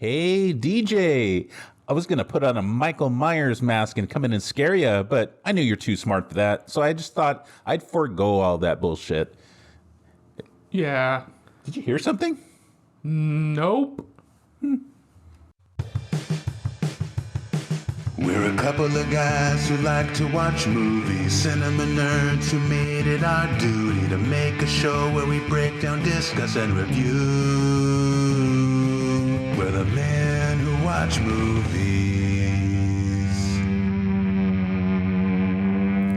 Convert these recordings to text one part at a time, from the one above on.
Hey, DJ. I was going to put on a Michael Myers mask and come in and scare you, but I knew you're too smart for that, so I just thought I'd forego all that bullshit. Yeah. Did you hear something? Nope. We're a couple of guys who like to watch movies, cinema nerds who made it our duty to make a show where we break down, discuss, and review. We're the men who watch movies.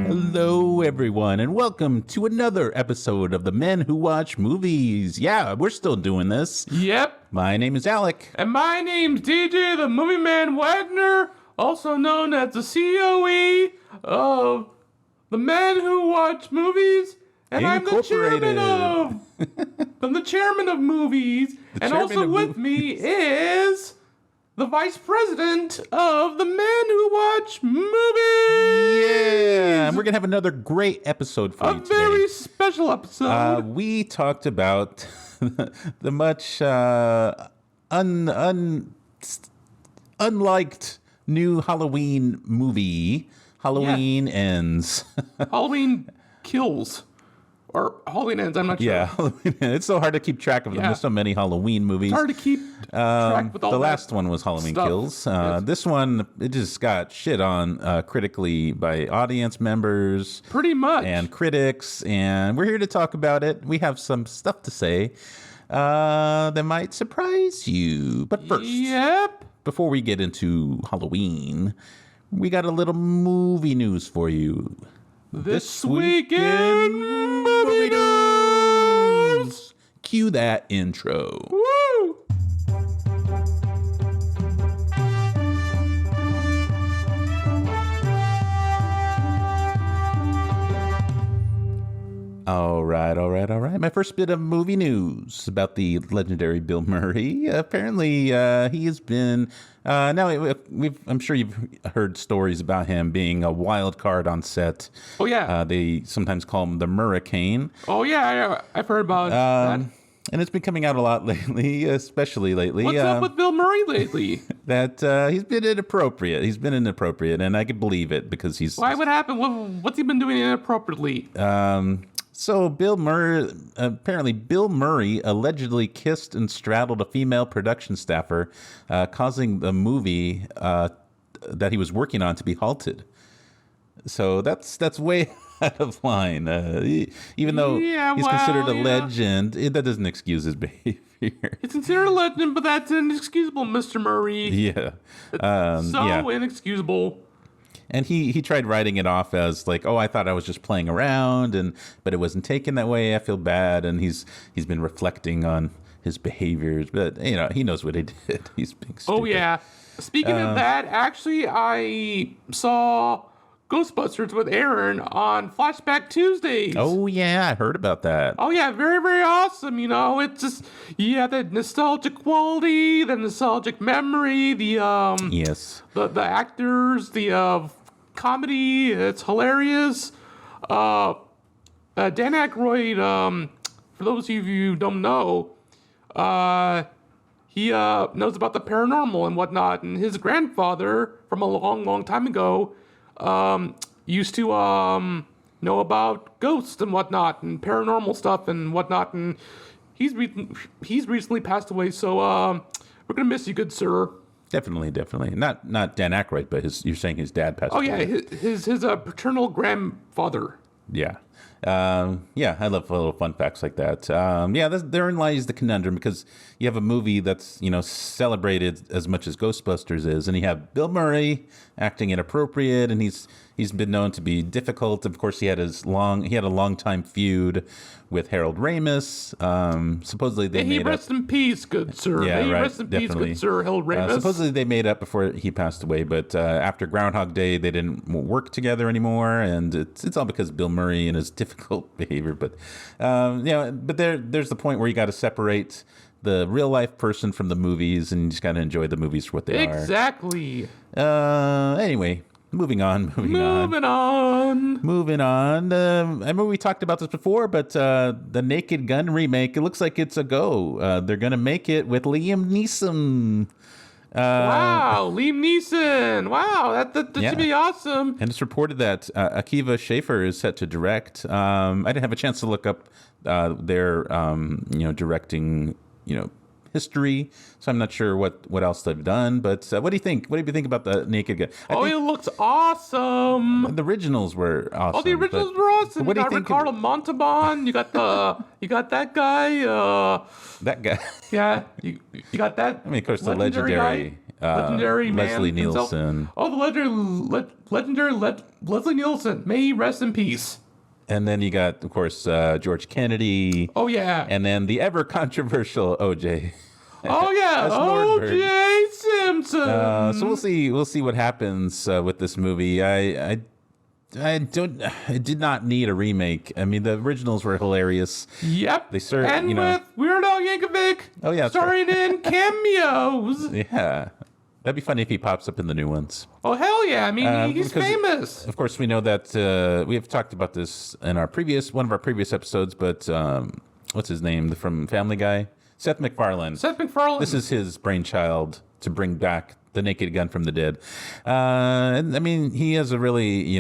Hello, everyone, and welcome to another episode of the Men Who Watch Movies. Yeah, we're still doing this. Yep. My name is Alec. And my name's DJ the Movie Man Wagner, also known as the COE of the Men Who Watch Movies. And I'm the chairman of I'm the chairman of movies. And also with me is the vice president of the Men Who Watch Movies. Yeah, and we're going to have another great episode for you today. A very special episode. We talked about the much unliked new Halloween movie, Halloween Ends. Halloween Kills. Or Halloween Ends, I'm not sure. Yeah, Halloween Ends. It's so hard to keep track of them. Yeah. There's so many Halloween movies. It's hard to keep track with all the that last one was Halloween stuff. Kills. Yes. This one, it just got shit on critically by audience members. Pretty much. And critics, and we're here to talk about it. We have some stuff to say that might surprise you. But first, before we get into Halloween, we got a little movie news for you. This weekend movie news. Cue that intro. Woo! All right. My first bit of movie news about the legendary Bill Murray. Apparently, he has been. I'm sure you've heard stories about him being a wild card on set. Oh yeah. They sometimes call him the Murricane. Oh yeah, I've heard about that. And it's been coming out a lot lately, especially lately. What's up with Bill Murray lately? That he's been inappropriate. And I could believe it because he's. Why? What happened? What's he been doing inappropriately? So Bill Murray allegedly kissed and straddled a female production staffer, causing the movie that he was working on to be halted. So that's way out of line. Even though he's considered a legend, that doesn't excuse his behavior. He's considered a legend, but that's inexcusable, Mr. Murray. Yeah. Inexcusable. And he tried writing it off as like, oh, I thought I was just playing around, but it wasn't taken that way. I feel bad, and he's been reflecting on his behaviors, but he knows what he did. He's being stupid. Oh yeah. Speaking of that, actually, I saw Ghostbusters with Aaron on Flashback Tuesdays. Oh yeah, I heard about that. Oh yeah, very, very awesome. It's just the nostalgic quality, the nostalgic memory, the actors, the comedy. It's hilarious. Dan Aykroyd, for those of you who don't know, he knows about the paranormal and whatnot, and his grandfather from a long, long time ago used to know about ghosts and whatnot and paranormal stuff and whatnot, and he's recently passed away, so we're gonna miss you, good sir. Definitely. Not Dan Aykroyd, but you're saying his dad passed away. Oh yeah, his paternal grandfather. Yeah. I love little fun facts like that. Therein lies the conundrum, because you have a movie that's, celebrated as much as Ghostbusters is, and you have Bill Murray acting inappropriate, and he's been known to be difficult. Of course, he had a long time feud with Harold Ramis. Supposedly they made up. Rest in peace, good sir. Yeah, right. Rest in Definitely. peace, good sir, Harold Ramis. Supposedly they made up before he passed away, but after Groundhog Day, they didn't work together anymore, and it's all because of Bill Murray and his difficult behavior. But there's the point where you got to separate the real life person from the movies, and you just got to enjoy the movies for what they are. Exactly. Anyway, moving on. I remember we talked about this before, but the Naked Gun remake, it looks like it's a go. They're going to make it with Liam Neeson. Wow, Liam Neeson. Wow, that should be awesome. And it's reported that Akiva Schaffer is set to direct. I didn't have a chance to look up their directing history, so I'm not sure what else they've done. But what do you think? What do you think about the Naked Gun? It looks awesome. The originals were awesome. Oh, the originals were awesome. What You do you got think? Ricardo Montalban. You got that guy. That guy. Yeah, you got that. I mean, of course, the legendary legendary man Leslie himself. Nielsen. Oh, the legendary Leslie Nielsen. May he rest in peace. And then you got, of course, George Kennedy. Oh yeah. And then the ever controversial OJ. Oh yeah, O.J. Simpson. So we'll see what happens with this movie. I did not need a remake. I mean, the originals were hilarious. Yep. They serve, and with Weird Al Yankovic. Oh yeah, starring in cameos. Yeah, that'd be funny if he pops up in the new ones. Oh hell yeah! I mean, he's because, famous. Of course, we know that we have talked about this in one of our previous episodes. But what's his name from Family Guy? Seth MacFarlane. This is his brainchild to bring back the Naked Gun from the dead. And I mean, he has a really,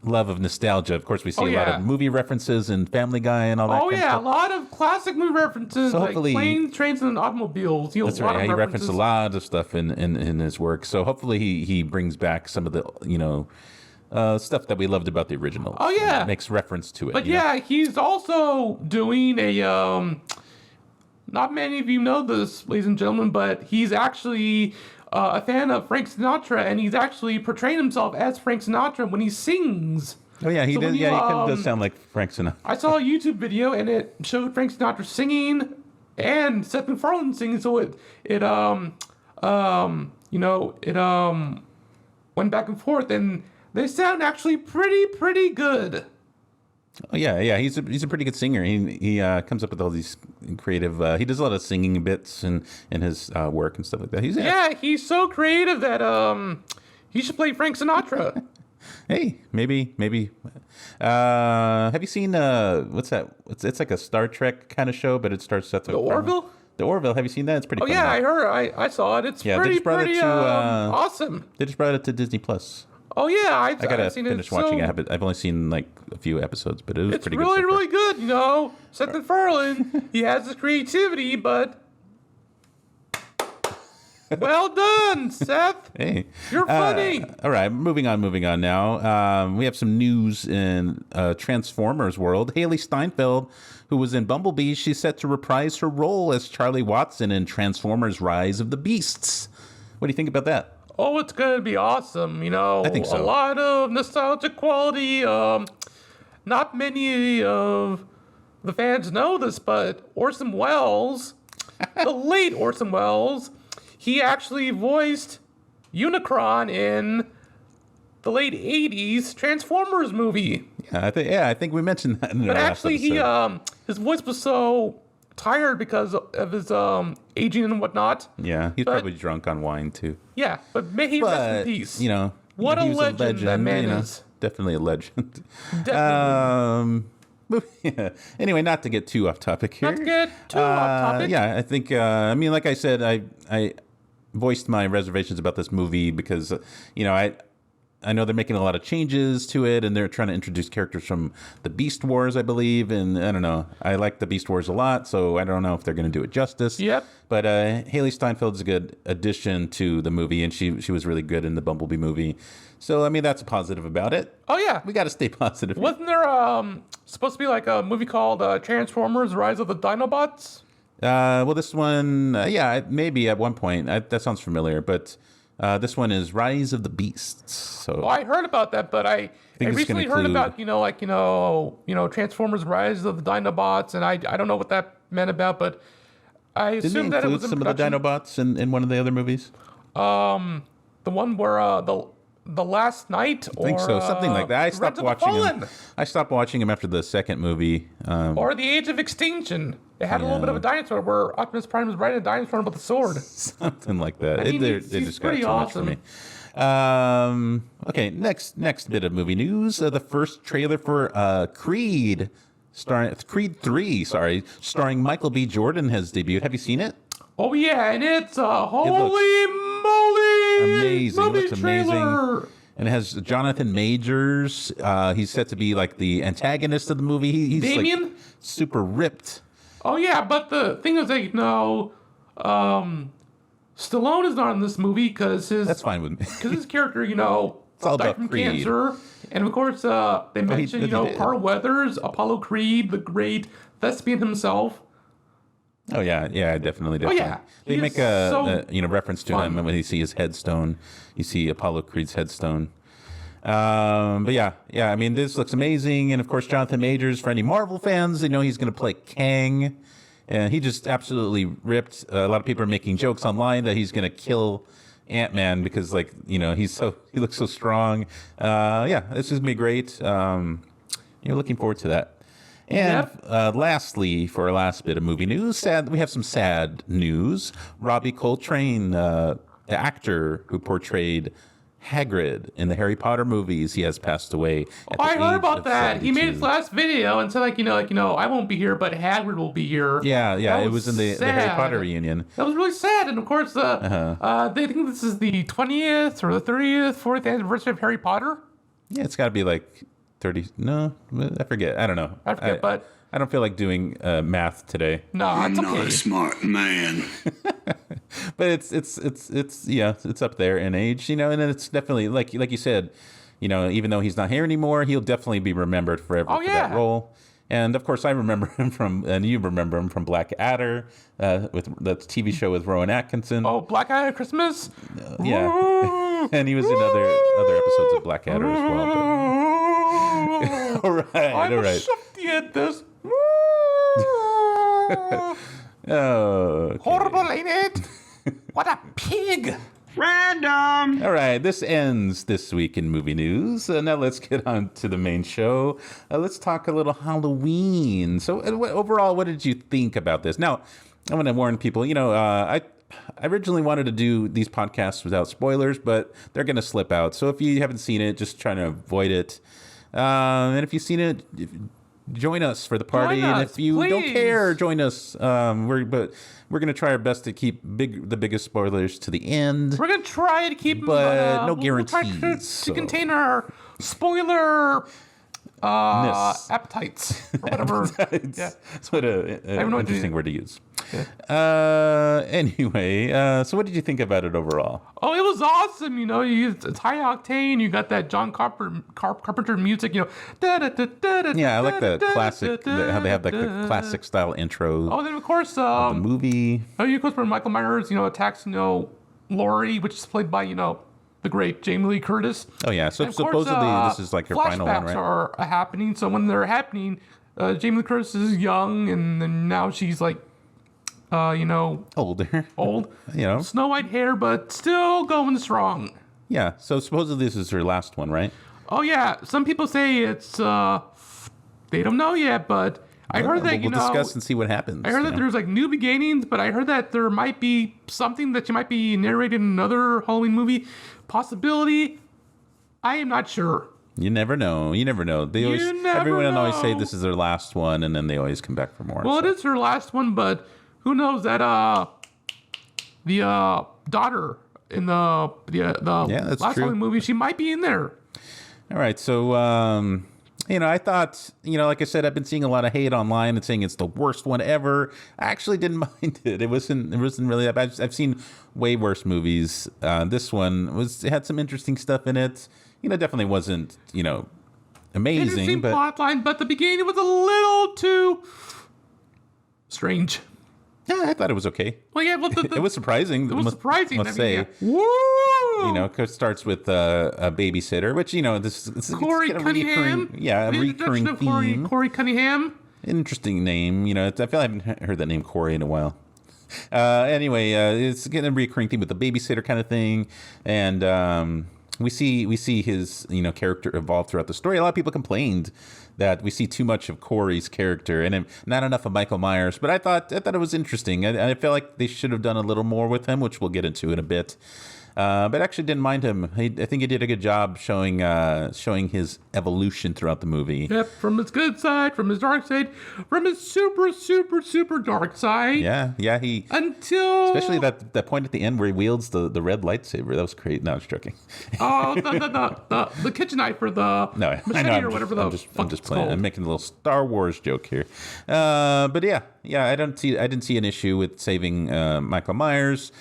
love of nostalgia. Of course, we see a lot of movie references in Family Guy and all that. Oh yeah, a lot of classic movie references, so like planes, trains, and automobiles. That's right. He referenced a lot of stuff in his work. So hopefully he brings back some of the stuff that we loved about the original. Oh yeah, makes reference to it. But he's also doing a not many of you know this, ladies and gentlemen, but he's actually a fan of Frank Sinatra, and he's actually portraying himself as Frank Sinatra when he sings. Oh yeah, he does. Yeah, he kind of does sound like Frank Sinatra. I saw a YouTube video, and it showed Frank Sinatra singing and Seth MacFarlane singing. So it went back and forth, and they sound actually pretty good. Oh yeah, he's a pretty good singer. He comes up with all these creative. He does a lot of singing bits in his work and stuff like that. He's so creative that he should play Frank Sinatra. Hey, maybe. Have you seen what's that? It's like a Star Trek kind of show, but it stars Seth MacFarlane. The Orville. The Orville. Have you seen that? It's pretty. Oh yeah, I heard. I saw it. It's pretty awesome. They just brought it to Disney Plus. Oh yeah, I gotta finish watching it. I've only seen like a few episodes, but it was pretty good. It's really good. Seth MacFarlane, he has the creativity, but well done, Seth. Hey, you're funny. All right, moving on now. We have some news in Transformers world. Haley Steinfeld, who was in Bumblebee, she's set to reprise her role as Charlie Watson in Transformers: Rise of the Beasts. What do you think about that? Oh, it's going to be awesome. I think so. A lot of nostalgic quality. Not many of the fans know this, but Orson Welles, the late Orson Welles, he actually voiced Unicron in the late 80s Transformers movie. Yeah, I think we mentioned that in the last episode. His voice was so tired because of his aging and whatnot. Yeah, he's probably drunk on wine too. Yeah, but may he rest in peace. What a legend that man is. Definitely a legend. Definitely. Anyway, not to get too off topic here. Yeah, I think. Like I said, I voiced my reservations about this movie because I know they're making a lot of changes to it, and they're trying to introduce characters from the Beast Wars, I believe. And I don't know. I like the Beast Wars a lot, so I don't know if they're going to do it justice. Yep. But Haley Steinfeld's a good addition to the movie, and she was really good in the Bumblebee movie. So, that's a positive about it. Oh, yeah. We got to stay positive. Wasn't there supposed to be like a movie called Transformers: Rise of the Dinobots? Well, this one, maybe at one point. That sounds familiar, but... this one is Rise of the Beasts. So I heard about that, but I recently heard about Transformers: Rise of the Dinobots, and I don't know what that meant about, but I assumed that it was in some of the Dinobots in one of the other movies. The one where the Last Night, I think so, something like that. I stopped watching him. I stopped watching him after the second movie. Or the Age of Extinction. It had a little bit of a dinosaur where Optimus Prime was riding a dinosaur with a sword. Something like that. I mean, They he's just got pretty too much for me. Okay, next bit of movie news. The first trailer for Creed, Creed 3, starring Michael B. Jordan has debuted. Have you seen it? Oh yeah, and it's a holy moly Amazing. movie It looks trailer. amazing. And it has Jonathan Majors. He's set to be like the antagonist of the movie. He's Damien? like super ripped. Oh yeah, but the thing is that Stallone is not in this movie because That's fine with me. his character, all died about from Creed. cancer, and of course they mentioned Carl Weathers, Apollo Creed, the great thespian himself. Oh yeah, definitely. yeah. They He make is so a reference to him when you see his headstone. You see Apollo Creed's headstone. But yeah. I mean, this looks amazing, and of course, Jonathan Majors. For any Marvel fans, he's going to play Kang, and he just absolutely ripped. A lot of people are making jokes online that he's going to kill Ant-Man because, he looks so strong. This is gonna be great. Looking forward to that. And lastly, for our last bit of movie news, we have some sad news. Robbie Coltrane, the actor who portrayed Hagrid in the Harry Potter movies, he has passed away. I heard about that. He made his last video and said, I won't be here, but Hagrid will be here. Yeah, it was in the Harry Potter reunion. That was really sad. And of course, they think this is the 20th or the 30th, 40th anniversary of Harry Potter. Yeah, it's got to be like 30. No, I forget. I don't know. But I don't feel like doing math today. no, it's Not a okay. smart man. But it's up there in age, and then it's definitely like you said, even though he's not here anymore, he'll definitely be remembered forever for that role. And of course, I remember him and you remember him from Blackadder, with the TV show with Rowan Atkinson. Oh, Black Eyed Christmas? Yeah, and he was in other episodes of Blackadder as well. But... all right. I'm shifty at this. Oh, okay. Horrible, ain't it? What a pig! Random. All right, this ends this week in movie news. Now let's get on to the main show. Let's talk a little Halloween. So overall, what did you think about this? Now, I'm going to warn people, I originally wanted to do these podcasts without spoilers, but they're going to slip out. So if you haven't seen it, just try to avoid it. And if you've seen it, join us for the party. And if you don't care, join us. We're going to try our best to keep the biggest spoilers to the end. We're going to try to keep but no we'll try guarantees. to contain our spoiler appetites or whatever. Yeah. That's what an interesting word to use. Yeah. Anyway, so what did you think about it overall? Oh, it was awesome. It's high octane. You got that John Carpenter music. Yeah, I like the classic, how they have like the classic style intro Oh, then of course, of the movie. of course, when Michael Myers, attacks, Laurie, which is played by, the great Jamie Lee Curtis. Oh yeah, so And of course, supposedly this is like her final one, flashbacks right? are happening. So when they're happening, Jamie Lee Curtis is young, and then now she's like, Older. old. You Snow White hair, but still going strong. Yeah, so supposedly this is her last one, right? Oh yeah, some people say it's they don't know yet, but I heard that we'll discuss and see what happens. I heard that there's like new beginnings, but I heard that there might be something that you might be narrated in another Halloween movie. Possibility. I am not sure. You never know. Everyone always say this is their last one, and then they always come back for more. Well, it is her last one, but who knows that the daughter in the that's last true. Halloween movie, she might be in there. All right, so I thought, like I said, I've been seeing a lot of hate online and saying it's the worst one ever. I actually didn't mind it. It wasn't really that bad. I've seen way worse movies. This one it had some interesting stuff in it. Definitely wasn't amazing, Interesting but plot line, but the beginning was a little too strange. yeah, I thought it was okay. Well, yeah, well, It was surprising. It was surprising. Must say. Yeah. Woo! It starts with a babysitter, which this Corey it's got a Cunningham. a recurring theme. Corey Cunningham. Interesting name. I feel I haven't heard that name Corey in a while. Anyway, it's getting a recurring theme with the babysitter kind of thing, and we see his character evolve throughout the story. A lot of people complained that we see too much of Corey's character and not enough of Michael Myers. But I thought it was interesting. I feel like they should have done a little more with him, which we'll get into in a bit. But actually didn't mind him. I think he did a good job showing his evolution throughout the movie. Yep, from his good side, from his dark side, from his super, super, super dark side. Yeah. He especially that point at the end where he wields the red lightsaber. That was great. No, I was joking. Oh, the kitchen knife or the machete or whatever I'm just playing. Called. I'm making a little Star Wars joke here. But yeah, I didn't see an issue with saving Michael Myers.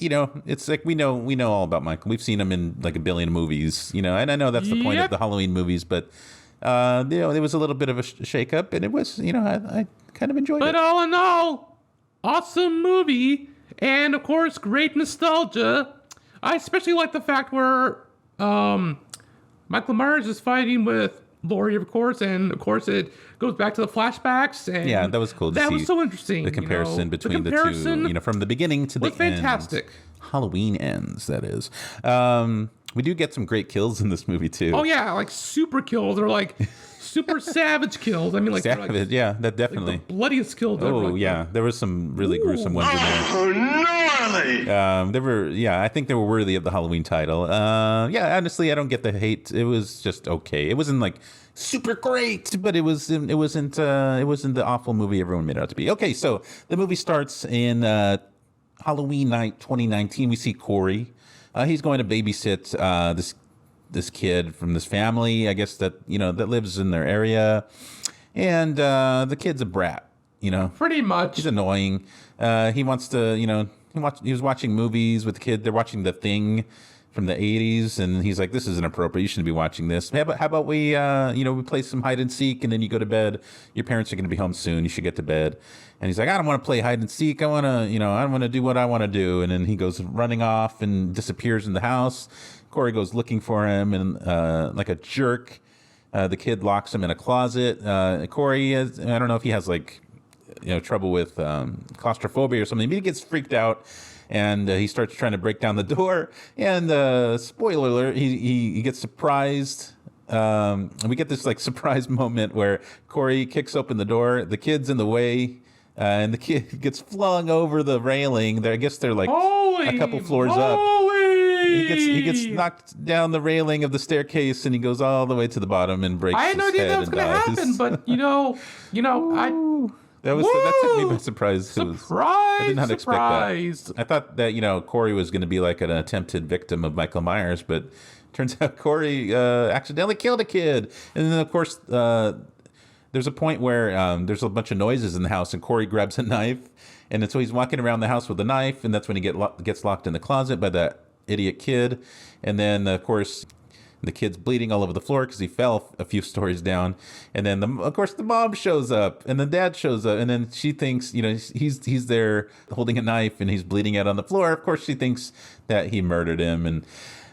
It's like we know all about Michael. We've seen him in like a billion movies, and I know that's the point of the Halloween movies, but there was a little bit of a shakeup, and it was, I kind of enjoyed it. But all in all, awesome movie, and of course, great nostalgia. I especially like the fact where Michael Myers is fighting with Laurie, of course, and of course it goes back to the flashbacks. And yeah, that was cool. That was so interesting. The comparison between the two, from the beginning to the end. Fantastic. Halloween ends, that is. We do get some great kills in this movie too. Oh yeah, like super kills or like super savage kills. I mean, like savage, like, yeah, that definitely like the bloodiest kills. Oh ever, yeah, there was some really gruesome ones in there. Oh, gnarly! There were, I think they were worthy of the Halloween title. Honestly, I don't get the hate. It was just okay. It wasn't like super great, but it wasn't the awful movie everyone made it out to be. Okay, so the movie starts in Halloween night 2019. We see Corey. He's going to babysit this kid from this family, I guess that lives in their area, and the kid's a brat. Pretty much. He's annoying. He wants to, he was watching movies with the kid. They're watching The Thing from the 80s, and he's like, this is inappropriate. You shouldn't be watching this. How about we, we play some hide and seek, and then you go to bed. Your parents are going to be home soon. You should get to bed. And he's like, I don't want to play hide and seek. I want to do what I want to do. And then he goes running off and disappears in the house. Corey goes looking for him, and like a jerk, the kid locks him in a closet. Corey I don't know if he has like, trouble with claustrophobia or something. But he gets freaked out, and he starts trying to break down the door. And spoiler alert, he gets surprised. And we get this like surprise moment where Corey kicks open the door. The kid's in the way. And the kid gets flung over the railing. I guess they're like a couple floors up. He gets knocked down the railing of the staircase, and he goes all the way to the bottom and breaks his head and dies. I had no idea that was going to happen, but that took me by surprise. I did not expect that. I thought that Corey was going to be like an attempted victim of Michael Myers, but turns out Corey accidentally killed a kid. And then of course there's a point where there's a bunch of noises in the house, and Corey grabs a knife, and so he's walking around the house with a knife, and that's when he gets locked in the closet by that idiot kid. And then of course the kid's bleeding all over the floor because he fell a few stories down. And then of course the mom shows up, and the dad shows up, and then she thinks he's there holding a knife, and he's bleeding out on the floor. Of course she thinks that he murdered him, and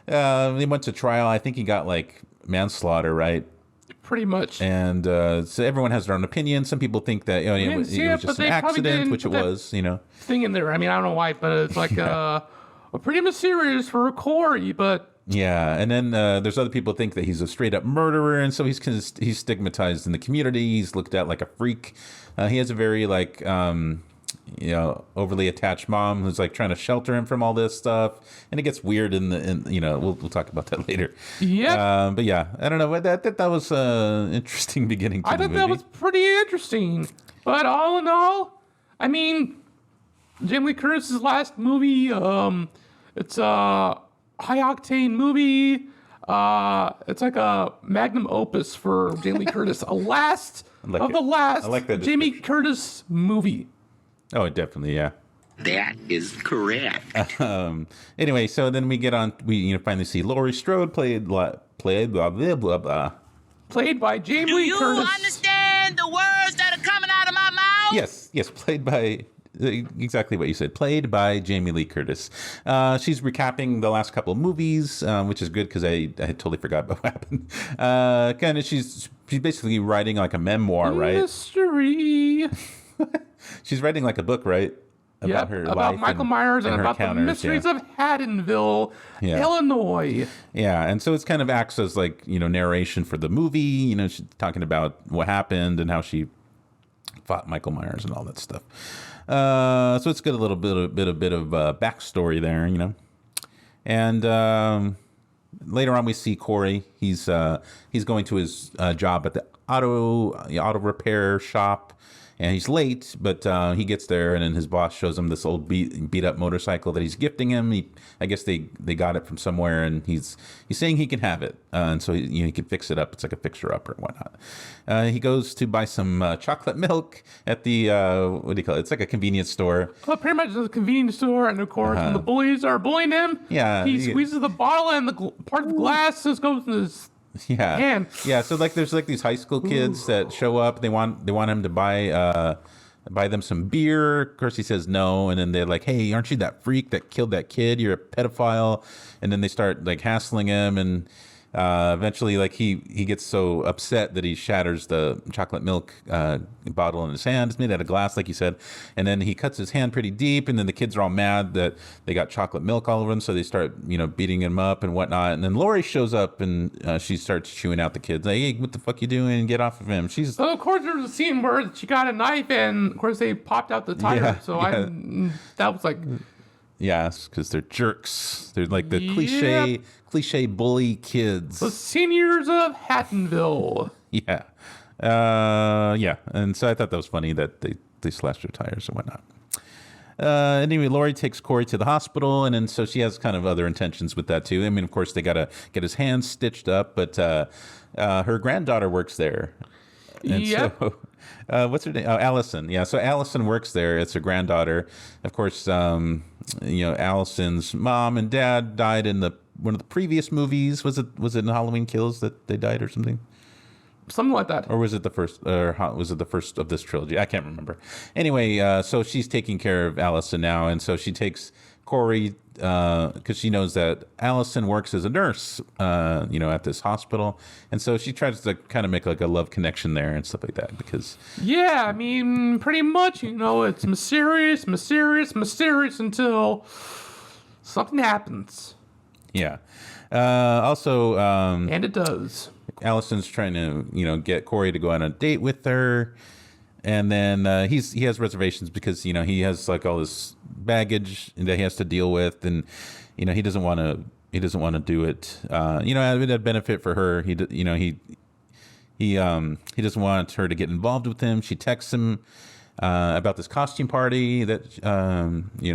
they went to trial. I think he got like manslaughter, right? Pretty much. And so everyone has their own opinion. Some people think that it was just an accident, which it was. Thing in there. I mean, I don't know why, but it's like pretty mysterious for Corey. But yeah, and then there's other people who think that he's a straight up murderer, and so he's stigmatized in the community. He's looked at like a freak. He has a very like overly attached mom who's like trying to shelter him from all this stuff, and it gets weird we'll talk about that later. Yeah. But yeah, I don't know. That was an interesting beginning to the movie. I thought that was pretty interesting. But all in all, I mean, Jamie Lee Curtis's last movie, it's a high octane movie. It's like a magnum opus for Jamie Lee Curtis, the last Jamie Curtis movie. Oh, definitely, yeah. That is correct. Anyway, so then we get on. We finally see Laurie Strode played blah blah blah blah. Played by Jamie Lee Curtis. Do you understand the words that are coming out of my mouth? Yes, played by exactly what you said. Played by Jamie Lee Curtis. She's recapping the last couple of movies, which is good because I had totally forgot about what happened. Kind of, she's basically writing like a memoir, right? Mystery. She's writing like a book, right? about her about life Michael and, Myers and her about the encounters, mysteries of Haddonville, Yeah. Illinois. Yeah, and so it's kind of acts as like, narration for the movie. She's talking about what happened and how she fought Michael Myers and all that stuff. So it's got a little bit of backstory there, And later on, we see Corey. He's going to his job at the auto repair shop, and he's late, but he gets there, and then his boss shows him this old beat up motorcycle that he's gifting him. I guess they got it from somewhere, and he's saying he can have it, and so he can fix it up. It's like a fixer up or whatnot. He goes to buy some chocolate milk at the what do you call it? It's like a convenience store. Well, pretty much a convenience store, and of course, when the bullies are bullying him, he squeezes the bottle, and the part of the glass just goes in his hand. Yeah. So like, there's like these high school kids that show up. They want him to buy them some beer. Of course, he says no, and then they're like, "Hey, aren't you that freak that killed that kid? You're a pedophile." And then they start like hassling him, and eventually, like he gets so upset that he shatters the chocolate milk bottle in his hand. It's made out of glass, like you said, and then he cuts his hand pretty deep. And then the kids are all mad that they got chocolate milk all over them, so they start beating him up and whatnot. And then Lori shows up, and she starts chewing out the kids, like, "Hey, what the fuck you doing? Get off of him!" She's So of course there's a scene where she got a knife, and of course they popped out the tire. That was like. Yeah, because they're jerks. They're like the cliche bully kids. The seniors of Hattonville. Yeah. And so I thought that was funny that they slashed their tires and whatnot. Anyway, Lori takes Corey to the hospital, and then so she has kind of other intentions with that too. I mean, of course, they got to get his hands stitched up, but her granddaughter works there. And so, what's her name? Oh, Allison. Yeah, so Allison works there. It's her granddaughter. Of course, Allison's mom and dad died in one of the previous movies. Was it in Halloween Kills that they died or something? Something like that. Or was it the first? Or was it the first of this trilogy? I can't remember. Anyway, so she's taking care of Allison now, and so she takes Corey because she knows that Allison works as a nurse, at this hospital, and so she tries to kind of make like a love connection there and stuff like that. Because I mean, pretty much, it's mysterious until something happens. Yeah. Also, and it does. Allison's trying to, get Corey to go on a date with her. And then he has reservations because, he has like all this baggage that he has to deal with. And, he doesn't want to do it. It would benefit for her. He doesn't want her to get involved with him. She texts him about this costume party that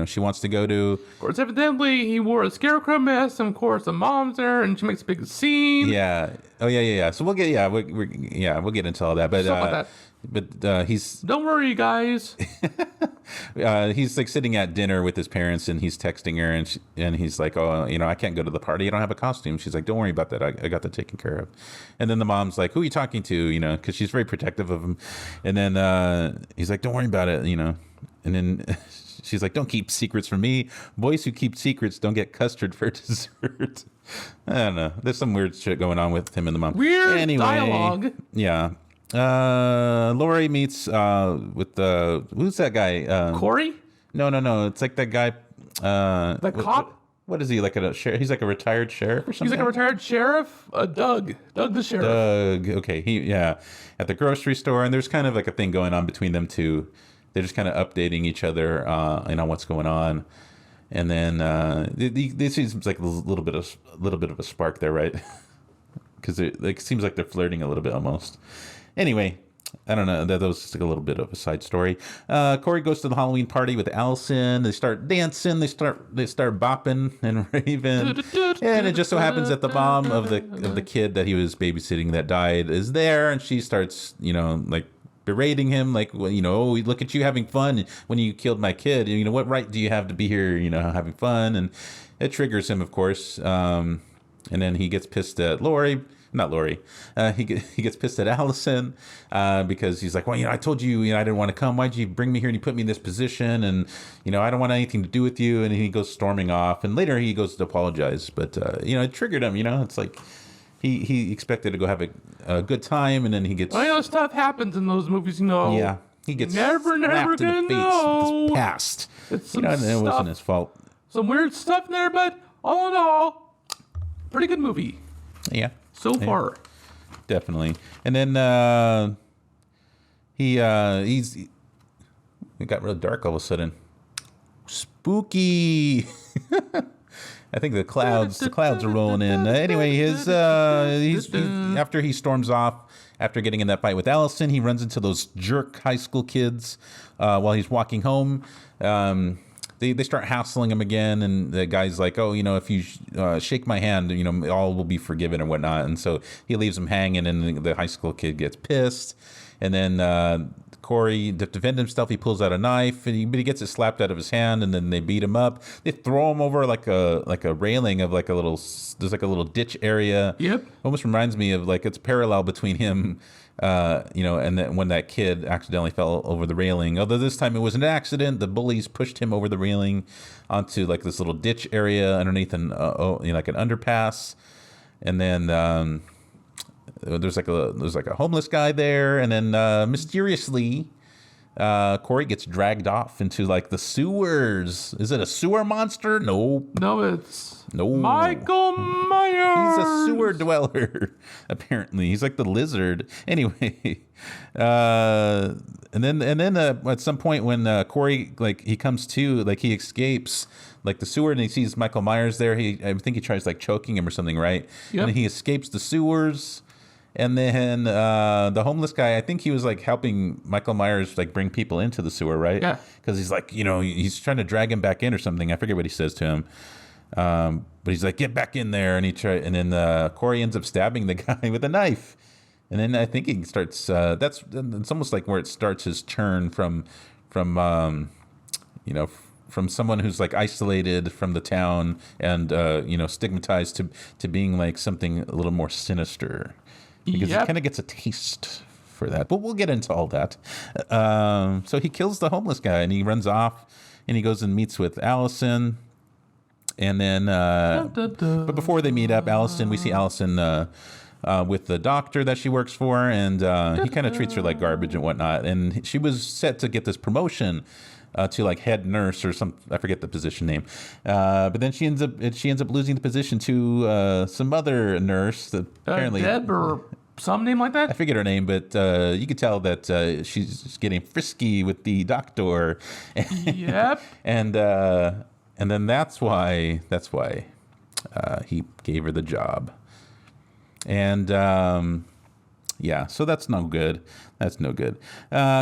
she wants to go to. Of course, evidently he wore a scarecrow mask, and of course the mom's there, and she makes a big scene. Yeah. Oh yeah. So we'll get we'll get into all that. But stuff like that. But he's don't worry, guys. He's like sitting at dinner with his parents, and he's texting her, and he's like, "Oh, I can't go to the party. I don't have a costume." She's like, "Don't worry about that. I got that taken care of." And then the mom's like, "Who are you talking to?" Because she's very protective of him. And then he's like, "Don't worry about it." And then she's like, "Don't keep secrets from me. Boys who keep secrets don't get custard for dessert." I don't know. There's some weird shit going on with him and the mom. Weird dialogue. Yeah. Lori meets with who's that guy? Corey? No. It's like that guy. The cop? What is he, like a sheriff? He's like a retired sheriff or something? He's like a retired sheriff? Doug the sheriff. Doug. Okay. At the grocery store, and there's kind of like a thing going on between them two. They're just kind of updating each other on what's going on. And then this seems like a little bit of a spark there, right? Because it seems like they're flirting a little bit almost. Anyway, I don't know. That was just like a little bit of a side story. Corey goes to the Halloween party with Allison. They start dancing. They start bopping and raving. And it just so happens that the mom of the kid that he was babysitting that died is there, and she starts like berating him, like, well, "Oh, look at you having fun when you killed my kid. What right do you have to be here, having fun?" And it triggers him, of course. And then he gets pissed at Lori. Not Lori. He gets pissed at Allison because he's like, "Well, I told you, I didn't want to come. Why'd you bring me here and you put me in this position? And, I don't want anything to do with you." And he goes storming off. And later he goes to apologize. But, it triggered him, It's like he expected to go have a good time, and then he gets... Well, stuff happens in those movies, Yeah. he gets never slapped in gonna the face know. with his past. It's You know, and it some wasn't stuff. his fault. Some weird stuff in there, but all in all, pretty good movie Yeah. so far. Definitely. And then it got real dark all of a sudden. Spooky. I think the clouds are rolling in. Anyway, he's after he storms off after getting in that fight with Allison, he runs into those jerk high school kids while he's walking home. They start hassling him again, and the guy's like, "Oh, you know, if you shake my hand, you know, all will be forgiven and whatnot." And so he leaves him hanging, and the high school kid gets pissed. And then Corey, to defend himself, he pulls out a knife, but he gets it slapped out of his hand, and then they beat him up. They throw him over like a railing of there's like a little ditch area. Yep. Almost reminds me of like it's parallel between him, you know, and then when that kid accidentally fell over the railing. Although this time it was an accident, the bullies pushed him over the railing onto like this little ditch area underneath you know, like an underpass, and then. There's like a homeless guy there, and then mysteriously, Corey gets dragged off into like the sewers. Is it a sewer monster? No, it's no. Michael Myers. He's a sewer dweller. Apparently, he's like the lizard. Anyway, and then at some point when Corey he comes to, like he escapes like the sewer and he sees Michael Myers there. I think he tries like choking him or something, right? Yep. And he escapes the sewers. And then the homeless guy, I think he was like helping Michael Myers like bring people into the sewer, right? Yeah. Because he's like, you know, he's trying to drag him back in or something. I forget what he says to him. But he's like, get back in there. And and then Corey ends up stabbing the guy with a knife. And then I think he starts. It's almost like where it starts his turn from you know, from someone who's like isolated from the town and you know, stigmatized to being like something a little more sinister. Because he kind of gets a taste for that. But we'll get into all that. So he kills the homeless guy and he runs off and he goes and meets with Allison. And then, but before they meet up, we see Allison with the doctor that she works for. And he kind of treats her like garbage and whatnot. And she was set to get this promotion to like head nurse or I forget the position name. But then she ends up losing the position to some other nurse that apparently Deb or some name like I that. forget her name, but you could tell that she's getting frisky with the doctor. Yep. And then that's why he gave her the job. And yeah, so that's no good. That's no good.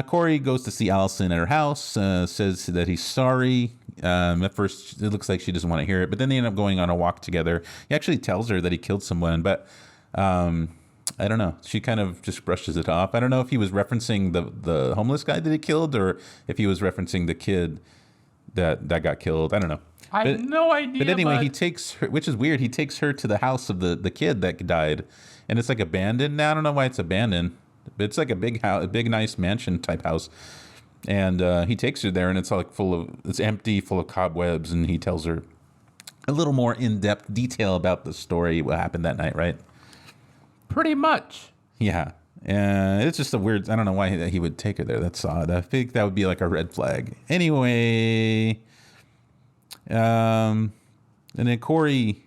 Corey goes to see Allison at her house, says that he's sorry. At first, it looks like she doesn't want to hear it, but then they end up going on a walk together. He actually tells her that he killed someone, but I don't know. She kind of just brushes it off. I don't know if he was referencing the homeless guy that he killed or if he was referencing the kid that got killed. I don't know. I have no idea. But anyway, he takes her, which is weird. He takes her to the house of the kid that died, and it's like abandoned now. I don't know why it's abandoned. But it's like a big house, a big nice mansion type house, and he takes her there, and it's like it's empty, full of cobwebs, and he tells her a little more in-depth detail about the story, what happened that night, right? Pretty much. Yeah. It's just a weird, I don't know why he would take her there. That's odd. I think that would be like a red flag. Anyway, and then Corey,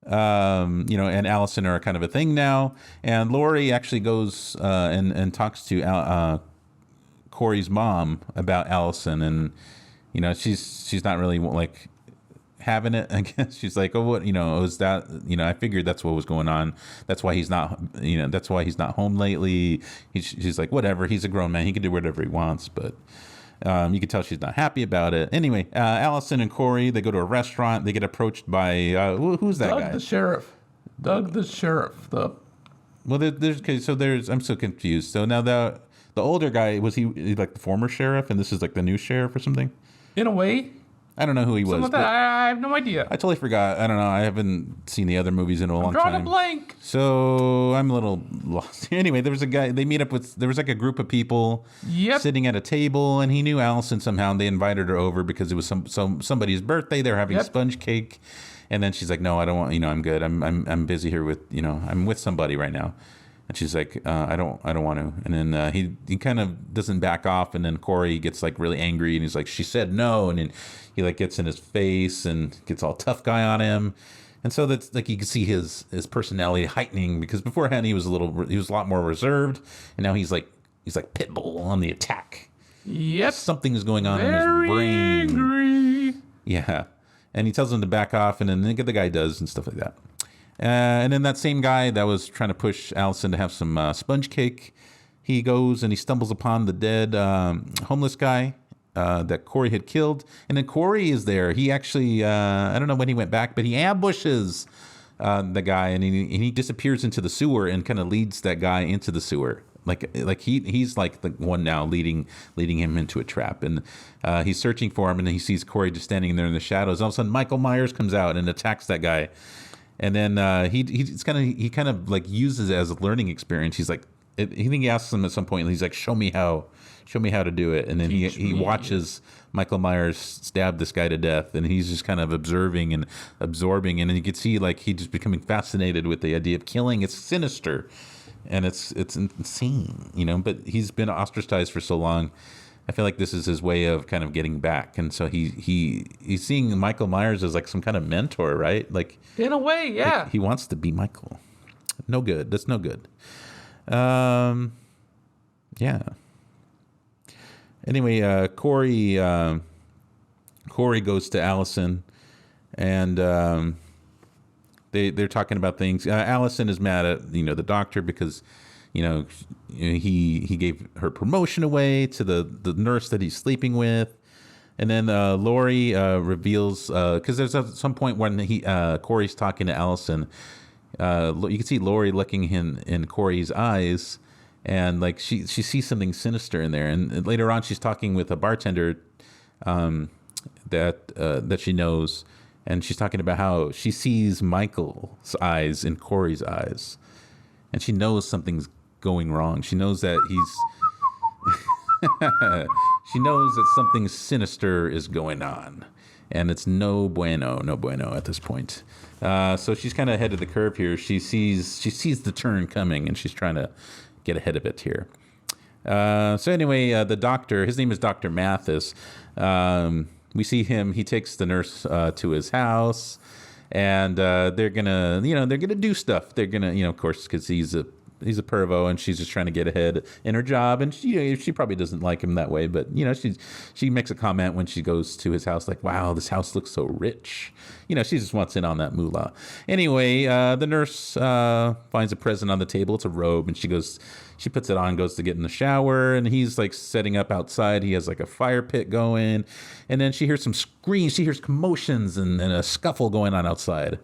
you know, and Allison are kind of a thing now. And Lori actually goes and talks to Corey's mom about Allison. And, you know, she's not really like having it. I guess she's like, oh, what, you know, was that, you know, I figured that's what was going on. That's why he's not, you know, that's why he's not home lately. She's like, whatever, he's a grown man, he can do whatever he wants. But you can tell she's not happy about it. Anyway, Allison and Corey, they go to a restaurant. They get approached by who's that guy? Doug the sheriff. Well, I'm so confused. So now the older guy, was he like the former sheriff, and this is like the new sheriff or something? In a way. I don't know who he was. Like that. I have no idea. I totally forgot. I don't know. I haven't seen the other movies in a long time. Drawing a blank. So I'm a little lost. Anyway, there was a guy. They meet up with. There was like a group of people sitting at a table, and he knew Allison somehow. And they invited her over because it was somebody's birthday. They're having sponge cake, and then she's like, "No, I don't want. You know, I'm good. I'm busy here with. You know, I'm with somebody right now." And she's like, I don't want to. And then he kind of doesn't back off. And then Corey gets like really angry, and he's like, she said no. And then he like gets in his face and gets all tough guy on him. And so that's like, you can see his personality heightening, because beforehand he was a lot more reserved, and now he's like Pitbull on the attack. Yep. Something's going on in Very his brain. angry. Yeah. And he tells him to back off, and then the guy does, and stuff like that. And then that same guy that was trying to push Allison to have some sponge cake, he goes and he stumbles upon the dead homeless guy that Corey had killed. And then Corey is there. He actually, I don't know when he went back, but he ambushes the guy, and he disappears into the sewer and kind of leads that guy into the sewer. Like he's like the one now leading him into a trap, and he's searching for him, and he sees Corey just standing there in the shadows. All of a sudden, Michael Myers comes out and attacks that guy, and then he kind of like uses it as a learning experience. He's like, I think he asks him at some point, and he's like, show me how to do it, and then he watches Michael Myers stab this guy to death, and he's just kind of observing and absorbing, and then you can see like he's just becoming fascinated with the idea of killing. It's sinister. And it's insane, but he's been ostracized for so long. I feel like this is his way of kind of getting back. And so he's seeing Michael Myers as like some kind of mentor, right? Like, in a way, yeah. Like he wants to be Michael. No good. That's no good. Yeah. Anyway, Corey goes to Allison, and they're talking about things. Allison is mad at the doctor because he gave her promotion away to the nurse that he's sleeping with, and then Lori reveals, because there's some point when Corey's talking to Allison, you can see Lori looking in Corey's eyes, and like she sees something sinister in there, and later on she's talking with a bartender that she knows. And she's talking about how she sees Michael's eyes in Corey's eyes. And she knows something's going wrong. She knows that she knows that something sinister is going on. And it's no bueno at this point. So she's kind of ahead of the curve here. She sees the turn coming, and she's trying to get ahead of it here. So anyway, the doctor, his name is Dr. Mathis. We see him. He takes the nurse to his house, and they're gonna do stuff. They're gonna, of course, because he's a pervo, and she's just trying to get ahead in her job, and she probably doesn't like him that way, but she makes a comment when she goes to his house, like, "Wow, this house looks so rich." She just wants in on that moolah. Anyway, the nurse finds a present on the table. It's a robe, and she puts it on, goes to get in the shower, and he's like setting up outside. He has like a fire pit going, and then she hears some screams. She hears commotions and a scuffle going on outside.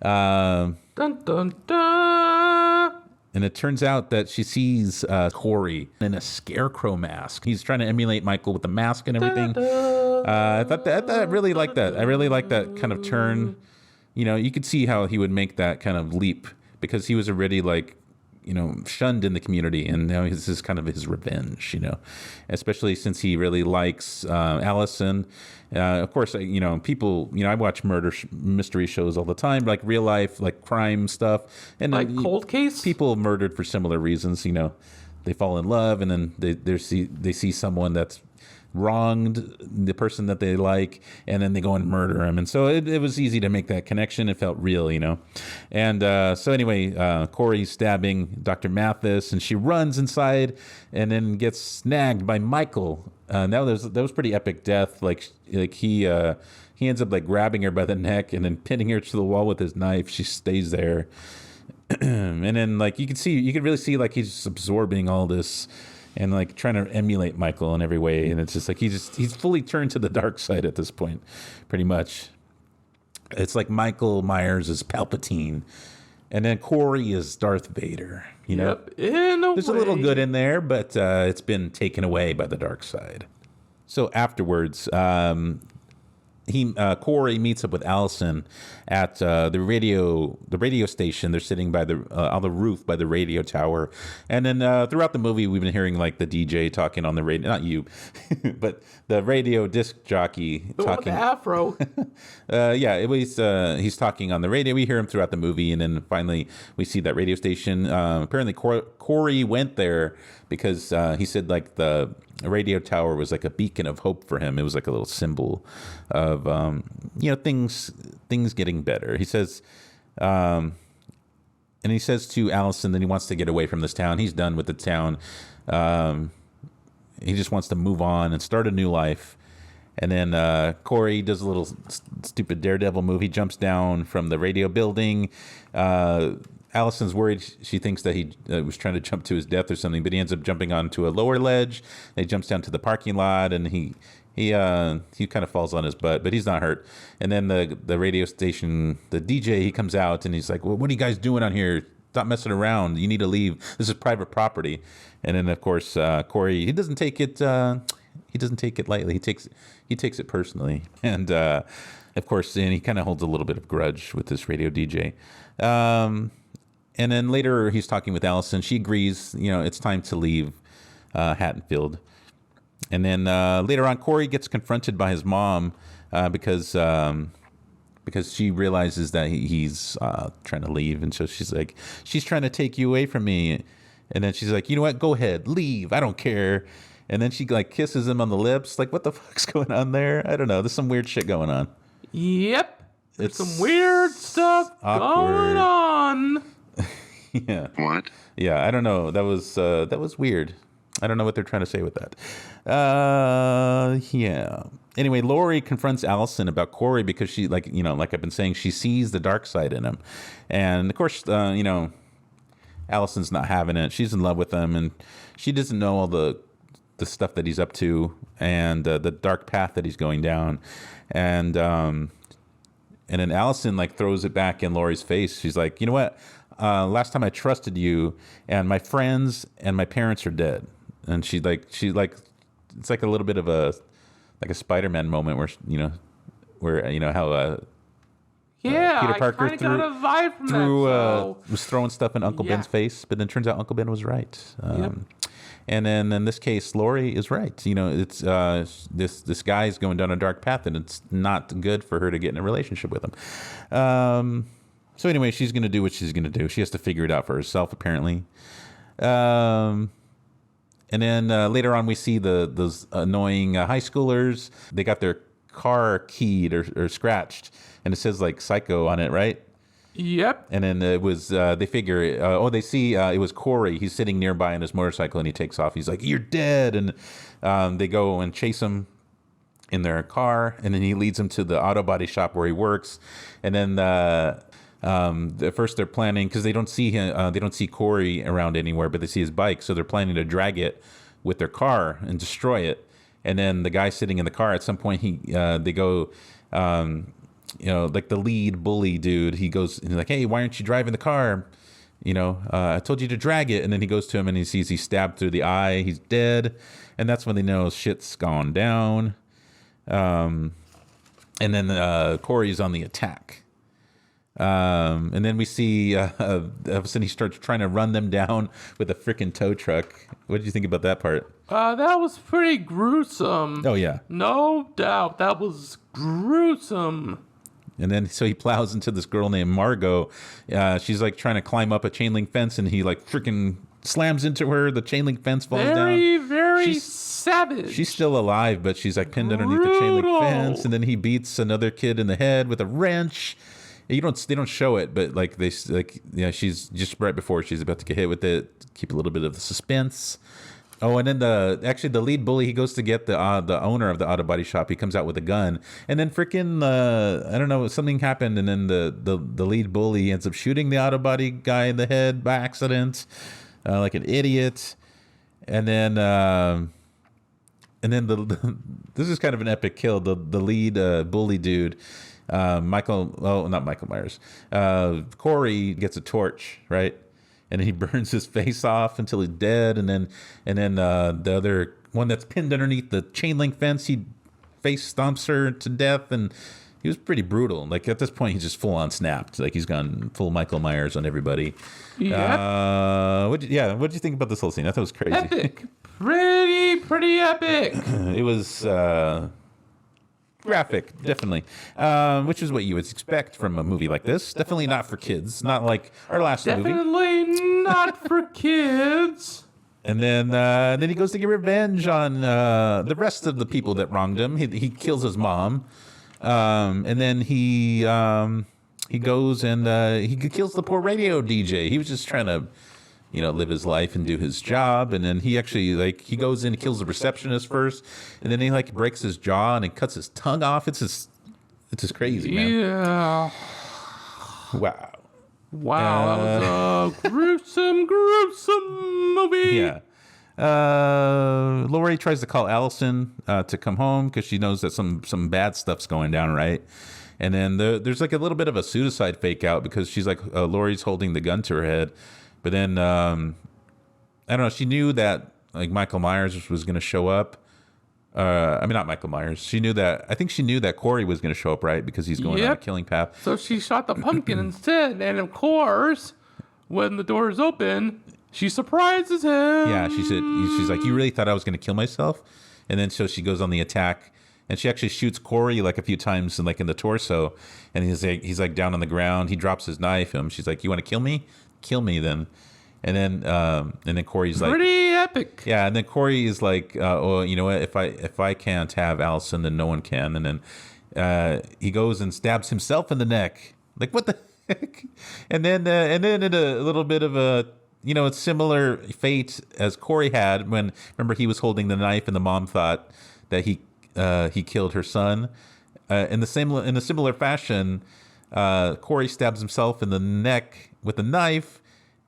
Dun dun dun. And it turns out that she sees Corey in a scarecrow mask. He's trying to emulate Michael with the mask and everything. I really like that. I really like that kind of turn. You could see how he would make that kind of leap, because he was already like, shunned in the community, and now this is kind of his revenge, especially since he really likes Allison. Of course, people, I watch murder mystery shows all the time, like real life, like crime stuff, and like Cold Case. People murdered for similar reasons. They fall in love, and then they see someone that's wronged the person that they like, and then they go and murder him. And so it was easy to make that connection. It felt real, And so anyway, Corey's stabbing Dr. Mathis, and she runs inside and then gets snagged by Michael. That was pretty epic death. Like he ends up like grabbing her by the neck and then pinning her to the wall with his knife. She stays there. And then like you could really see like he's just absorbing all this and like trying to emulate Michael in every way. And it's just like he's fully turned to the dark side at this point, pretty much. It's like Michael Myers is Palpatine, and then Corey is Darth Vader. Yep, there's a little good in there, but it's been taken away by the dark side. So afterwards, Corey meets up with Allison at the radio station. They're sitting by on the roof by the radio tower, and then throughout the movie we've been hearing like the DJ talking on the radio. Not you, but the radio disc jockey talking. The afro. He's talking on the radio. We hear him throughout the movie, and then finally we see that radio station. Apparently, Corey went there because he said like the radio tower was like a beacon of hope for him. It was like a little symbol of things getting better. He says, and he says to Allison that he wants to get away from this town. He's done with the town. He just wants to move on and start a new life. And then Corey does a little stupid daredevil move. He jumps down from the radio building. Allison's worried. She thinks that he was trying to jump to his death or something, but he ends up jumping onto a lower ledge. He jumps down to the parking lot, and he kind of falls on his butt, but he's not hurt. And then the radio station, the DJ, he comes out and he's like, "Well, what are you guys doing on here? Stop messing around. You need to leave. This is private property." And then of course Corey, he doesn't take it lightly. He takes it personally, and of course, and he kind of holds a little bit of grudge with this radio DJ. And then later he's talking with Allison. She agrees, it's time to leave Haddonfield. And then later on, Corey gets confronted by his mom because she realizes that he's trying to leave. And so she's trying to take you away from me. And then she's like, you know what? Go ahead, leave. I don't care. And then she like kisses him on the lips. Like, what the fuck's going on there? I don't know. There's some weird shit going on. Yep. There's some weird stuff going on. Yeah. What? Yeah, I don't know. That was weird. I don't know what they're trying to say with that. Yeah. Anyway, Lori confronts Allison about Corey because she, like I've been saying, she sees the dark side in him. And of course, Allison's not having it. She's in love with him, and she doesn't know all the stuff that he's up to and the dark path that he's going down. And then Allison like throws it back in Lori's face. She's like, you know what? Last time I trusted you, and my friends and my parents are dead. And she it's like a little bit of a Spider-Man moment where how Peter Parker I got a vibe from that. Was throwing stuff in Uncle Ben's face, but then turns out Uncle Ben was right. Yep. And then in this case, Lori is right. It's this guy's going down a dark path, and it's not good for her to get in a relationship with him. So anyway, she's going to do what she's going to do. She has to figure it out for herself, apparently. And then later on, we see those annoying high schoolers. They got their car keyed or scratched, and it says like "Psycho" on it, right? Yep. And then it was they figure they see it was Corey. He's sitting nearby on his motorcycle, and he takes off. He's like, "You're dead!" And they go and chase him in their car, and then he leads them to the auto body shop where he works. And then at first they're planning, because they don't see him, they don't see Corey around anywhere, but they see his bike, so they're planning to drag it with their car and destroy it. And then the guy sitting in the car, at some point they go, like the lead bully dude, he's like, "Hey, why aren't you driving the car? I told you to drag it." And then he goes to him and he sees he's stabbed through the eye. He's dead. And that's when they know shit's gone down. And then Corey's on the attack. And then we see all of a sudden he starts trying to run them down with a freaking tow truck. What did you think about that part? That was pretty gruesome. Oh yeah, no doubt, that was gruesome. And then so he plows into this girl named Margot. She's like trying to climb up a chain link fence, and he like freaking slams into her. The chain link fence falls down. Very savage. She's still alive, but she's like pinned underneath the chain link fence. And then he beats another kid in the head with a wrench. They don't show it, but she's just right before she's about to get hit with it. Keep a little bit of the suspense. Oh, and then the lead bully, he goes to get the owner of the auto body shop. He comes out with a gun, and then freaking I don't know, something happened, and then the lead bully ends up shooting the auto body guy in the head by accident, like an idiot. And then this is kind of an epic kill. The lead bully dude. Not Michael Myers. Corey gets a torch, right? And he burns his face off until he's dead. And then the other one that's pinned underneath the chain link fence, he face stomps her to death, and he was pretty brutal. Like at this point, he's just full on snapped. Like he's gone full Michael Myers on everybody. Yep. What'd you think about this whole scene? I thought it was crazy. Epic. Pretty epic. It was graphic, definitely, which is what you would expect from a movie like this. Definitely not for kids. Not like our last movie. Definitely not for kids. And then he goes to get revenge on the rest of the people that wronged him. He kills his mom, and then he goes and he kills the poor radio DJ. He was just trying to, live his life and do his job. And then he actually he goes in and kills the receptionist first, and then he breaks his jaw and he cuts his tongue off. It's just crazy, man. Yeah. Wow. Wow, that was a gruesome movie. Yeah. Laurie tries to call Allison to come home because she knows that some bad stuff's going down, right? And then there's like a little bit of a suicide fake out because she's like, Laurie's holding the gun to her head. But then, I don't know, she knew that like Michael Myers was going to show up. Not Michael Myers. I think she knew that Corey was going to show up, right? Because he's going on a killing path. So she shot the pumpkin instead. And of course, when the door is open, she surprises him. Yeah, she's like, you really thought I was going to kill myself? And then so she goes on the attack. And she actually shoots Corey like a few times in the torso. And he's like down on the ground. He drops his knife. She's like, you want to kill me? Kill me then. And then Corey's like, pretty epic. Yeah, and then Corey is like, well, you know what? If I can't have Allison, then no one can. And then he goes and stabs himself in the neck. Like, what the heck? And then in a little bit of a a similar fate as Corey had when, remember, he was holding the knife and the mom thought that he killed her son. In a similar fashion, Corey stabs himself in the neck with a knife,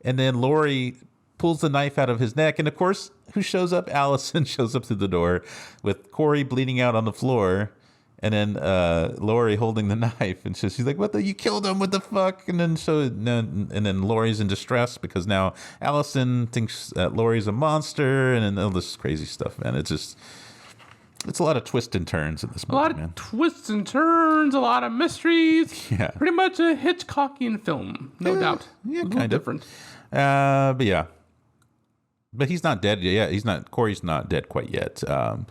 and then Laurie pulls the knife out of his neck, and of course, who shows up? Allison shows up through the door with Corey bleeding out on the floor, and then Laurie holding the knife, and she's like, "What the? You killed him? What the fuck?" And then Laurie's in distress because now Allison thinks that Laurie's a monster, and then all this crazy stuff, man. It's a lot of twists and turns in this movie, A lot of twists and turns, a lot of mysteries. Yeah. Pretty much a Hitchcockian film, no doubt. Yeah, A kind little of. different. But yeah. But he's not dead yet. Corey's not dead quite yet. And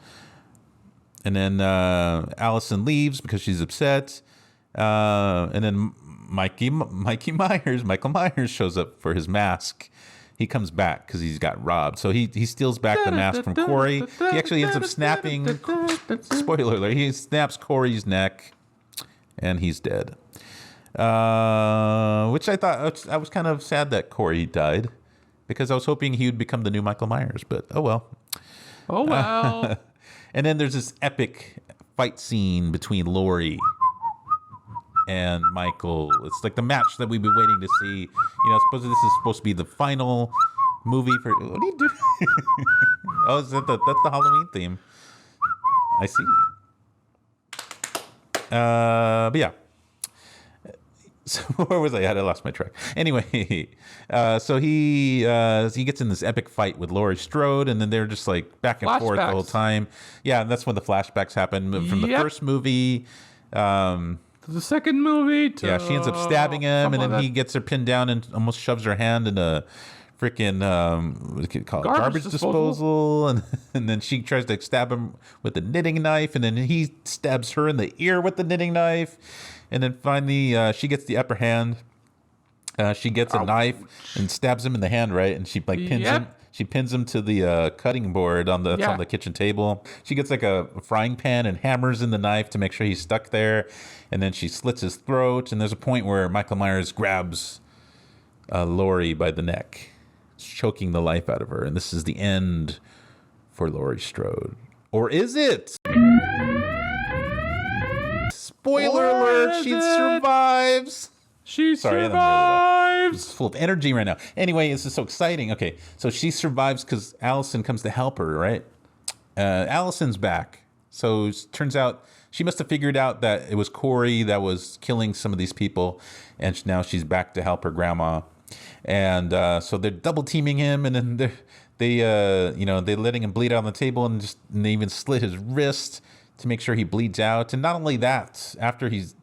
then Allison leaves because she's upset. And then Michael Myers shows up for his mask. He comes back because he's got robbed. So he steals back the mask from Corey. He actually ends up snapping. Spoiler alert. He snaps Corey's neck, and he's dead. Which I thought, I was kind of sad that Corey died because I was hoping he would become the new Michael Myers. But oh well. Oh, well. And then there's this epic fight scene between Laurie and Michael. It's like the match that we've been waiting to see. Supposedly this is supposed to be the final movie for. What are you doing? Oh, that's the Halloween theme. I see. But yeah. So where was I at? I lost my track. Anyway, so he gets in this epic fight with Laurie Strode, and then they're just like back and forth the whole time. Yeah, and that's when the flashbacks happen from the first movie. The second movie. She ends up stabbing him, and then he gets her pinned down and almost shoves her hand in a freaking what do you call it? Garbage disposal, and then she tries to stab him with a knitting knife, and then he stabs her in the ear with the knitting knife, and then finally she gets the upper hand. She gets a knife and stabs him in the hand, right? And she pins him. She pins him to the cutting board on the kitchen table. She gets like a frying pan and hammers in the knife to make sure he's stuck there. And then she slits his throat. And there's a point where Michael Myers grabs Laurie by the neck, choking the life out of her. And this is the end for Laurie Strode. Or is it? Spoiler alert, she survives. She survives. I'm full of energy right now. Anyway, this is so exciting. Okay, so she survives because Allison comes to help her, right? Allison's back. So it turns out she must have figured out that it was Corey that was killing some of these people, and now she's back to help her grandma. And so they're double teaming him, and then they're letting him bleed out on the table, and they even slit his wrist to make sure he bleeds out. And not only that, after he's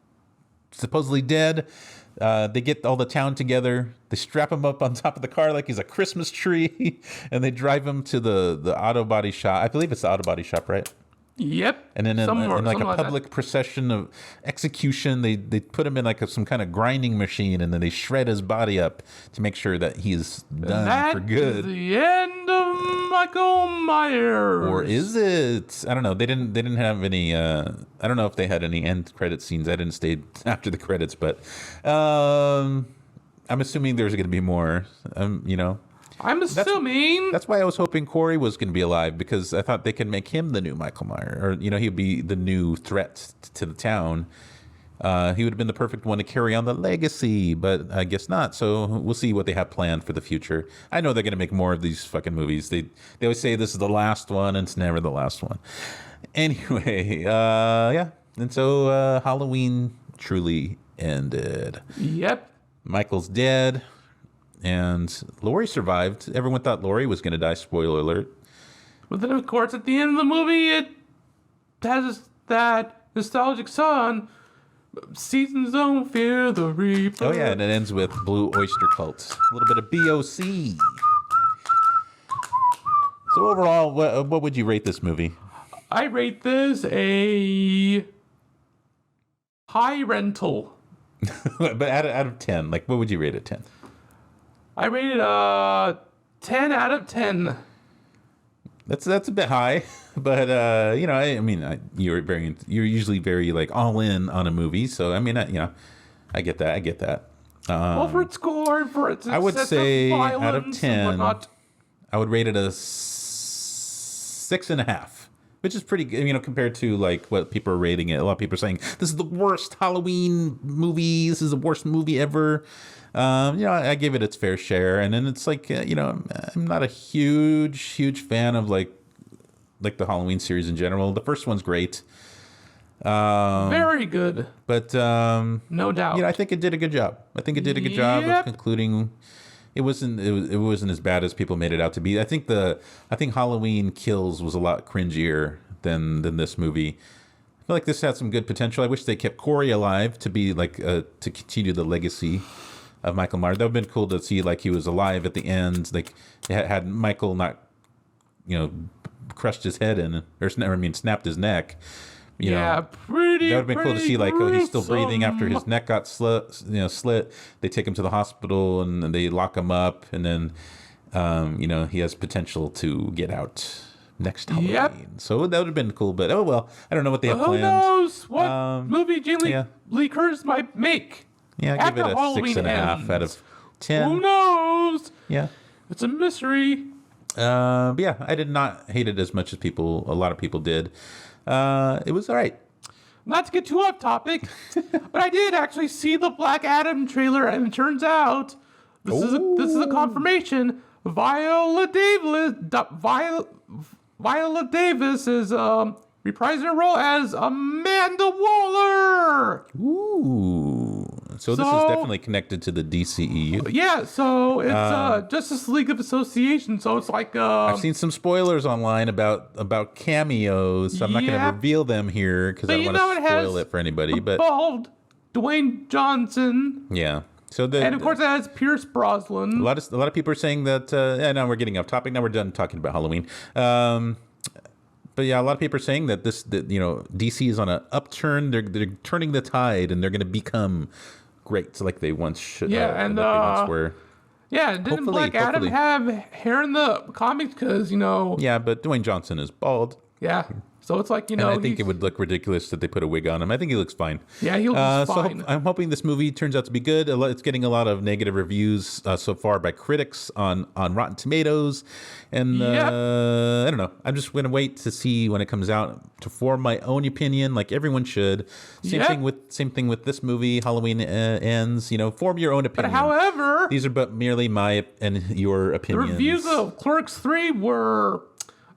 supposedly dead, they get all the town together. They strap him up on top of the car like he's a Christmas tree, and they drive him to the auto body shop. I believe it's the auto body shop, right? Yep. And then in like a public procession of execution, they put him in like some kind of grinding machine, and then they shred his body up to make sure that he's done for good. That is the end of Michael Myers. Or is it? I don't know. They didn't have any. I don't know if they had any end credit scenes. I didn't stay after the credits, but I'm assuming there's going to be more. I'm assuming. That's why I was hoping Corey was going to be alive, because I thought they could make him the new Michael Myers, or he'd be the new threat to the town. He would have been the perfect one to carry on the legacy, but I guess not. So we'll see what they have planned for the future. I know they're going to make more of these fucking movies. They always say this is the last one, and it's never the last one. Anyway, yeah. And so Halloween truly ended. Yep. Michael's dead. And Laurie survived. Everyone thought Laurie was going to die. Spoiler alert. But then, of course, at the end of the movie, it has that nostalgic song, Seasons Don't Fear the Reaper. Oh, yeah, and it ends with Blue Oyster Cult. A little bit of BOC. So overall, what would you rate this movie? I rate this a high rental. But out of 10, like, what would you rate it 10? I rated 10 out of 10. That's a bit high, but you're usually very like all in on a movie, so I mean, I get that. Well, for its score, for its I would say out of 10, I would rate it a 6.5, which is pretty good, compared to like what people are rating it. A lot of people are saying this is the worst Halloween movie. This is the worst movie ever. I give it its fair share, and then it's like, I'm not a huge fan of like the Halloween series in general. The first one's great, very good, but no doubt. I think it did a good job. I think it did a good job of concluding. It wasn't as bad as people made it out to be. I think Halloween Kills was a lot cringier than this movie. I feel like this had some good potential. I wish they kept Corey alive to be like to continue the legacy of Michael Myers. That would have been cool to see, like, he was alive at the end. Like, had Michael not, crushed his head in, or snapped his neck. Pretty. That would have been cool to see, like, he's still breathing after his neck got slit. They take him to the hospital and they lock him up, and then, he has potential to get out next Halloween. Yep. So that would have been cool, but oh well. I don't know what they have Who planned. knows what movie Jamie Lee Curtis might make? Yeah, give it a 6.5 out of 10. Who knows? Yeah. It's a mystery. But yeah, I did not hate it as much as a lot of people did. It was all right. Not to get too off topic, but I did actually see the Black Adam trailer, and it turns out this is a confirmation. Viola Davis is reprising her role as Amanda Waller. Ooh. So this is definitely connected to the DCEU. Yeah, so it's Justice League of Association, so it's like... I've seen some spoilers online about cameos, so I'm not going to reveal them here because I don't want to spoil it for anybody. But bald Dwayne Johnson. Yeah. So and of course it has Pierce Brosnan. A lot of people are saying that... now we're getting off topic. Now we're done talking about Halloween. But yeah, a lot of people are saying that DC is on an upturn. They're turning the tide, and they're going to become great, like they once should. Yeah, and they once were. Yeah, didn't Black Adam have hair in the comics? Because Yeah, but Dwayne Johnson is bald. Yeah, so it's like And I think it would look ridiculous that they put a wig on him. I think he looks fine. Yeah, he looks fine. So I'm hoping this movie turns out to be good. It's getting a lot of negative reviews so far by critics on Rotten Tomatoes, and I don't know. I'm just going to wait to see when it comes out to form my own opinion, like everyone should. Same thing with this movie. Halloween Ends. Form your own opinion. But however, these are but merely my and your opinions. The reviews of Clerks 3 were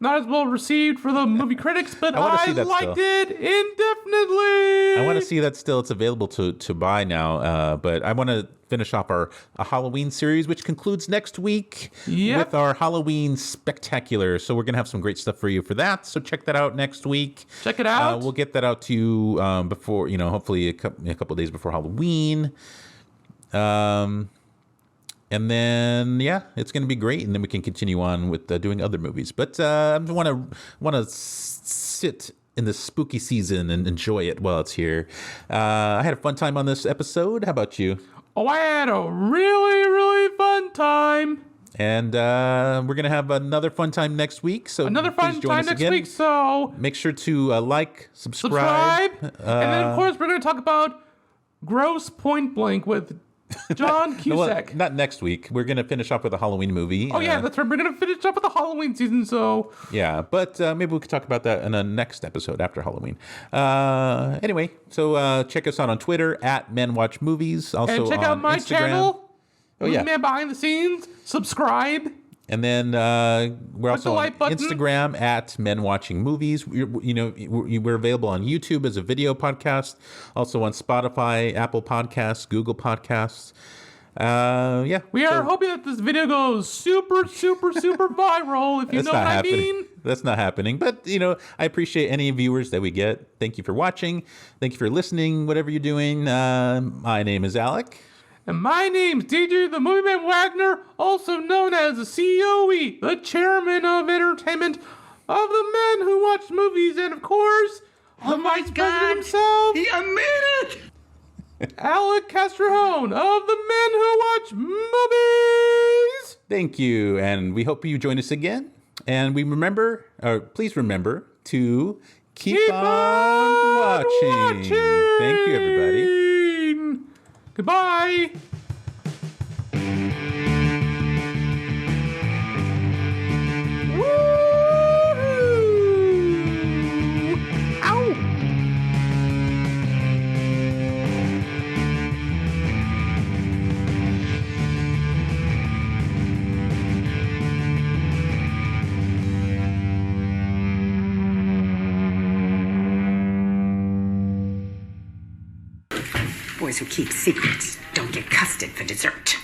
not as well received for the movie critics, but I liked it indefinitely. I want to see that still. It's available to buy now, but I want to finish off our Halloween series, which concludes next week with our Halloween Spectacular. So we're going to have some great stuff for you for that. So check that out next week. Check it out. We'll get that out to you before, hopefully a couple of days before Halloween. And then, it's going to be great. And then we can continue on with doing other movies. But I want to sit in the spooky season and enjoy it while it's here. I had a fun time on this episode. How about you? Oh, I had a really, really fun time. And we're going to have another fun time next week. So another fun time next week. So make sure to like, subscribe. And then, of course, we're going to talk about Gross Point Blank with John Cusack. Well, not next week. We're going to finish off with a Halloween movie. Oh, yeah, that's right. We're going to finish up with the Halloween season, so... Yeah, but maybe we could talk about that in a next episode after Halloween. Anyway, so check us out on Twitter, @MenWatchMovies. Also and check out my Instagram. channel, Movie Man Behind the Scenes. Subscribe. And then we're also on Instagram @MenWatchingMovies. We're available on YouTube as a video podcast, also on Spotify, Apple Podcasts, Google Podcasts. We are hoping that this video goes super, super, super viral, if you know what I mean. That's not happening. But, I appreciate any viewers that we get. Thank you for watching. Thank you for listening, whatever you're doing. My name is Alec. And my name's DJ the Movie Man Wagner, also known as the COE, the Chairman of Entertainment of the Men Who Watch Movies, and of course, the Vice President himself. I made it! Alec Castrojone of the Men Who Watch Movies. Thank you, and we hope you join us again. And please remember to keep on watching. Thank you, everybody. Goodbye. Woo-hoo! Ow! Boys who keep secrets don't get custard for dessert.